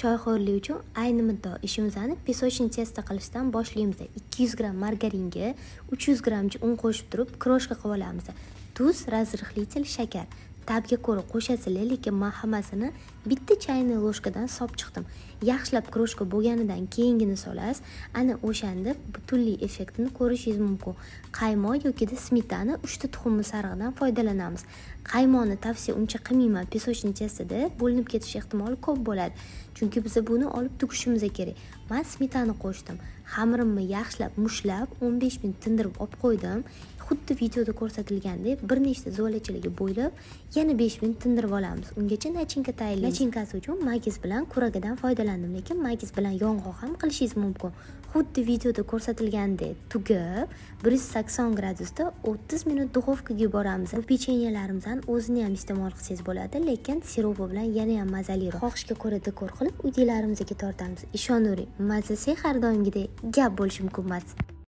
Choyxo'rlik uchun ayni muddao ishimizni pesочный testo qilishdan boshlaymiz. 200 gram margaringa 300 gramcha un qo'shib turib, kroshka qilib olamiz. Tuz, razrıxlitel, shakar. Tabga ko'ra qo'shasizlar, lekin men hammasini bitta chayni ложкаdan solib chiqdim. Yaxshilab kroshka bo'lganidan keyingini solasiz. Ana o'shanda butunli effektini ko'rishingiz mumkin. Qaymoq yoki smetana 3 ta tuxumli sarig'idan foydalanamiz. Qaymoqni tavsiya uncha qilmayman. Pesочный testoda bo'linib ketish ehtimoli ko'p bo'ladi. Chunki biz buni olib tugishimiz kerak. Men smetana qo'shdim. Xamirimni yaxshilab mushlab 15 minut tindirib olib qo'ydim. Xuddi videoda ko'rsatilgandek bir nechta zo'lachalarga bo'ylab yana 5 minut tindirib olamiz. Ungacha nachinka tayyorlaymiz. Nachinkasi uchun magiz bilan kuragadan foydalandim, lekin magiz bilan yong'oq ham qilishingiz mumkin. Xuddi videoda ko'rsatilgandek tugab 180 gradusda 30 minut duxovkaga yuboramiz. Bu pechenyelarimizni o'zini ham iste'mol qilsangiz bo'ladi, lekin siropi bilan yana ham mazaliroq. Xohishga ko'ra dekor qilib uylarimizga tortamiz. Ishonavering, mazasi har doimgidek gap bo'lishi mumkin emas.